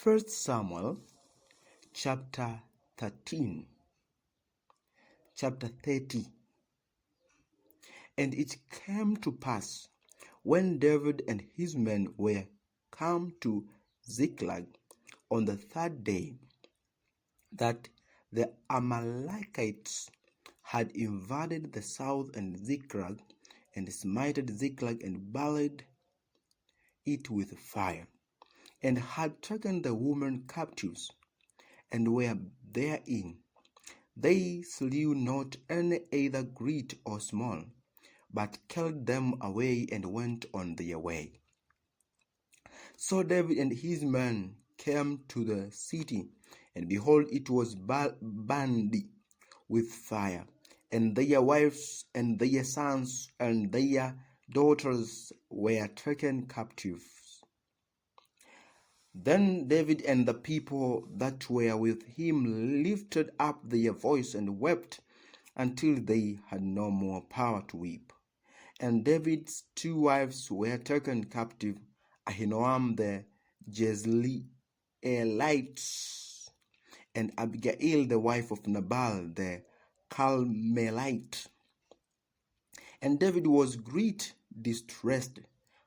1 Samuel chapter 13, chapter 30. And it came to pass, when David and his men were come to Ziklag on the third day, that the Amalekites had invaded the south and Ziklag, and smited Ziklag and burned it with fire, and had taken the women captives, and were therein. They slew not any either great or small, but carried them away and went on their way. So David and his men came to the city, and behold, it was burned with fire, and their wives and their sons and their daughters were taken captives. Then David and the people that were with him lifted up their voice and wept until they had no more power to weep. And David's two wives were taken captive, Ahinoam the Jezreelite, and Abigail the wife of Nabal the Carmelite. And David was great distressed,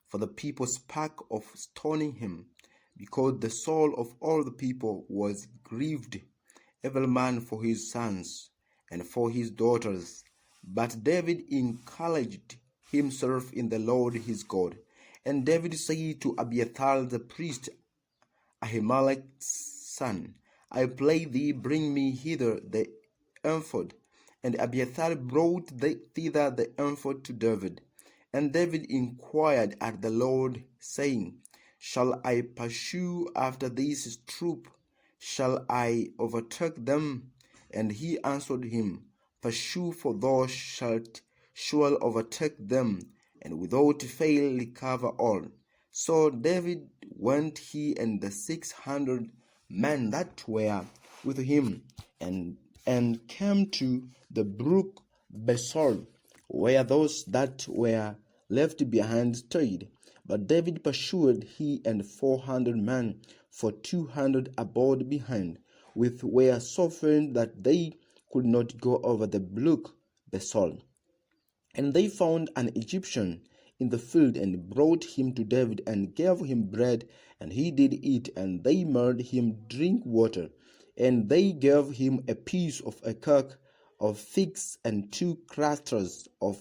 for the people spake of stoning him, because the soul of all the people was grieved, every man for his sons and for his daughters. But David encouraged himself in the Lord his God. And David said to Abiathar the priest, Ahimelech's son, I pray thee, bring me hither the ephod. And Abiathar brought thither the ephod to David. And David inquired at the Lord, saying, Shall I pursue after this troop? Shall I overtake them? And he answered him, Pursue, for thou shalt surely overtake them, and without fail recover all. So David went, he and the 600 men that were with him, and came to the brook Besor, where those that were left behind stayed. But David pursued, he and 400 men, for 200 abode behind, which were so faint that they could not go over the brook Besor. And they found an Egyptian in the field, and brought him to David, and gave him bread, and he did eat, and they made him drink water. And they gave him a piece of a cake of figs, and 2 clusters of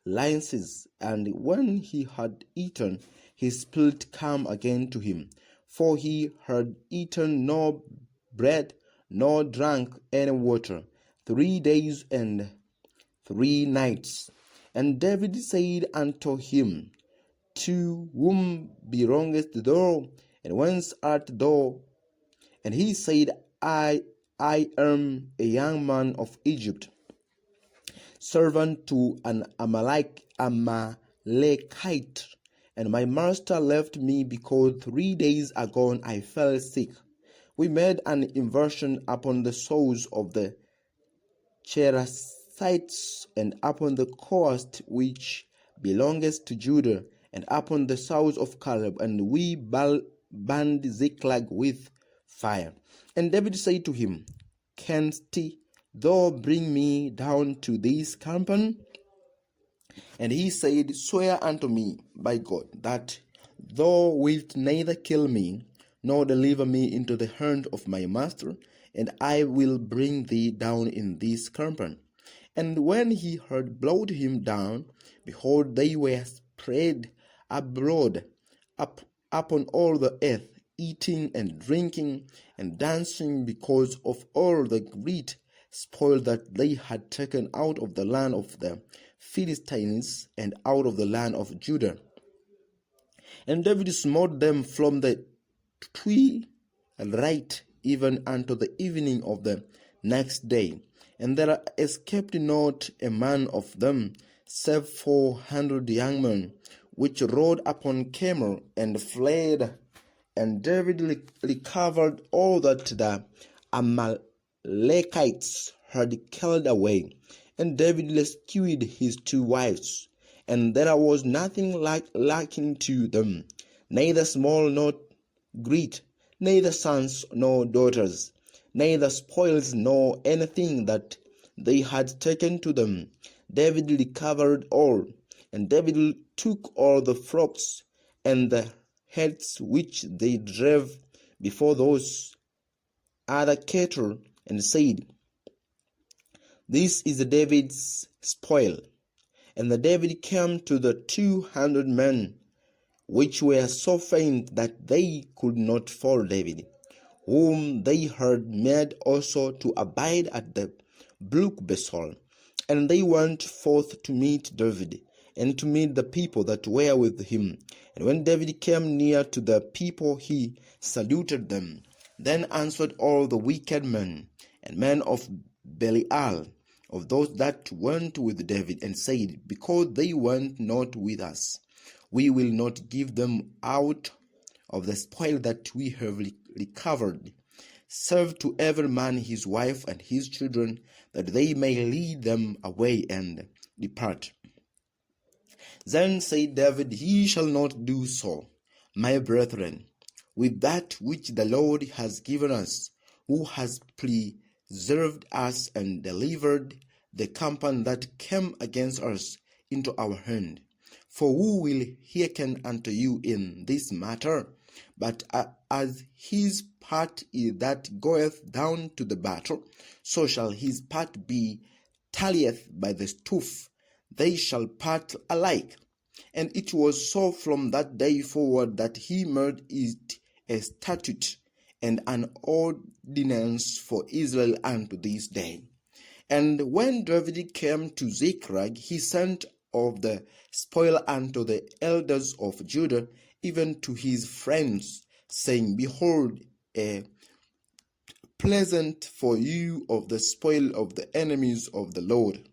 licenses. And when he had eaten, his spirit came again to him, for he had eaten no bread, nor drank any water, 3 days and 3 nights. And David said unto him, To whom belongest thou, and whence art thou? And he said, I am a young man of Egypt, servant to an Amalekite, and my master left me because 3 days agone I fell sick. We made an invasion upon the souls of the Cherethites, and upon the coast which belongeth to Judah, and upon the south of Caleb, and we burned Ziklag with fire. And David said to him, Canst thou bring me down to this company? And he said, Swear unto me by God, that thou wilt neither kill me, nor deliver me into the hand of my master, and I will bring thee down in this company. And when he had brought him down, behold, they were spread abroad upon all the earth, eating and drinking and dancing, because of all the great spoil that they had taken out of the land of the Philistines and out of the land of Judah. And David smote them from the twilight even unto the evening of the next day. And there escaped not a man of them, save 400 young men, which rode upon camel and fled. And David recovered all that the Amalekites had carried away. And David rescued his 2 wives, and there was nothing lacking to them, neither small nor great, neither sons nor daughters, neither spoils nor anything that they had taken to them. David recovered all, and David took all the flocks and the herds which they drove before those other cattle, and said, This is David's spoil. And the David came to the 200 men, which were so faint that they could not follow David, whom they had made also to abide at the brook Besor. And they went forth to meet David, and to meet the people that were with him. And when David came near to the people, he saluted them. Then answered all the wicked men and men of Belial, of those that went with David, and said, Because they went not with us, we will not give them out of the spoil that we have recovered. Serve to every man his wife and his children, that they may lead them away and depart. Then said David, Ye shall not do so, my brethren, with that which the Lord has given us, who has preserved us and delivered the company that came against us into our hand. For who will hearken unto you in this matter? But as his part is that goeth down to the battle, so shall his part be tallieth by the stoof. They shall part alike. And it was so from that day forward that he made it a statute and an ordinance for Israel unto this day. And when David came to Ziklag, he sent of the spoil unto the elders of Judah, even to his friends, saying, Behold, a present for you of the spoil of the enemies of the Lord.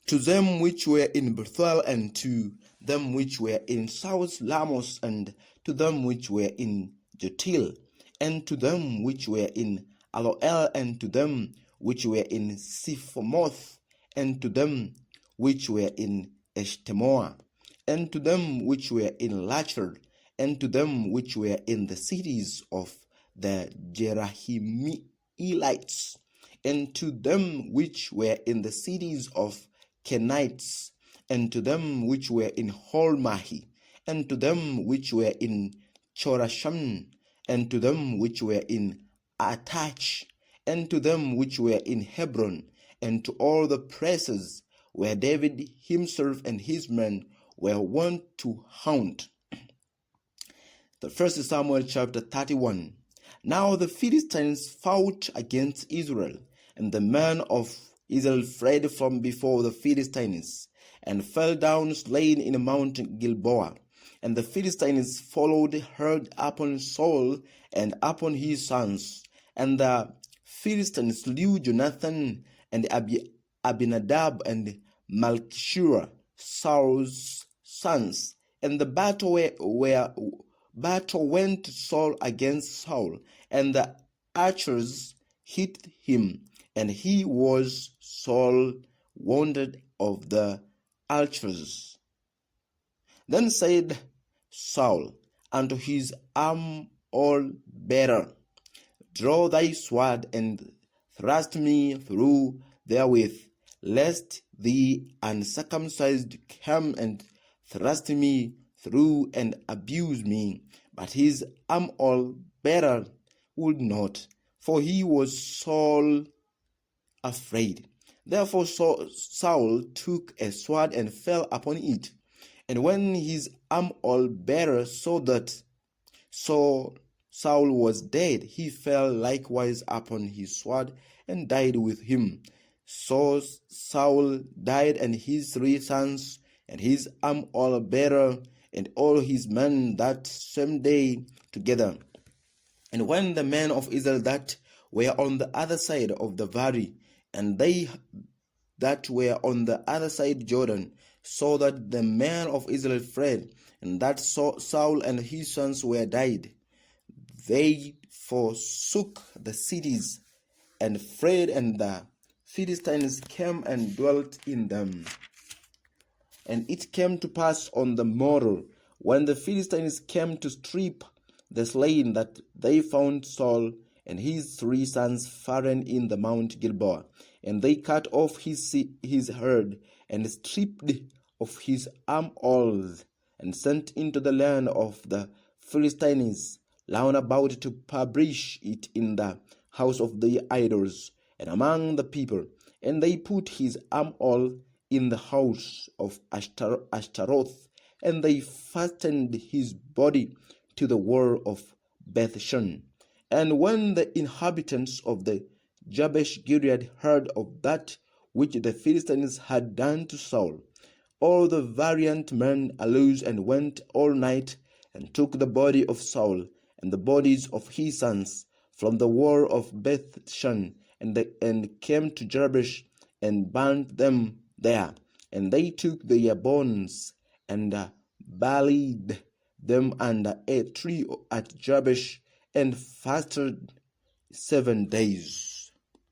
To them which were in Bethel, and to them which were in South Lamos, and to them which were in Jotil, and to them which were in Aloel, and to them which were in Siphomoth, and to them which were in Eshtemoa, and to them which were in Lachel, and to them which were in the cities of the Jerahmeelites, and to them which were in the cities of Kenites, and to them which were in Holmahi, and to them which were in Chorasham, and to them which were in Atach, and to them which were in Hebron, and to all the places where David himself and his men were wont to haunt. The 1 Samuel chapter 31. Now the Philistines fought against Israel, and the men of Israel fled from before the Philistines, and fell down slain in Mount Gilboa. And the Philistines followed hard upon Saul and upon his sons. And the Philistines slew Jonathan and Abinadab and Malchishua, Saul's sons. And the battle went Saul against Saul, and the archers hit him, and he was Saul wounded of the archers. Then said Saul unto his arm-all-bearer, Draw thy sword, and thrust me through therewith, lest the uncircumcised come and thrust me through and abuse me. But his arm-all-bearer would not, for he was Saul afraid. Therefore Saul took a sword and fell upon it. And when his arm-all-bearer saw that Saul was dead, he fell likewise upon his sword and died with him. So Saul died, and his 3 sons, and his arm-all-bearer, and all his men that same day together. And when the men of Israel that were on the other side of the valley, and they that were on the other side Jordan, saw that the men of Israel fled, and that Saul and his sons were died, they forsook the cities and fled, and the Philistines came and dwelt in them. And it came to pass on the morrow, when the Philistines came to strip the slain, that they found Saul and his 3 sons fallen in the Mount Gilboa. And they cut off his head and stripped of his armholes, and sent into the land of the Philistines round about to publish it in the house of the idols and among the people. And they put his armhole in the house of Ashtaroth, and they fastened his body to the wall of Bethshan. And when the inhabitants of the Jabesh Gilead heard of that which the Philistines had done to Saul, all the valiant men arose and went all night and took the body of Saul and the bodies of his sons from the wall of Bethshan, and came to Jabesh and burnt them there. And they took their bones and buried them under a tree at Jabesh, and fasted 7 days.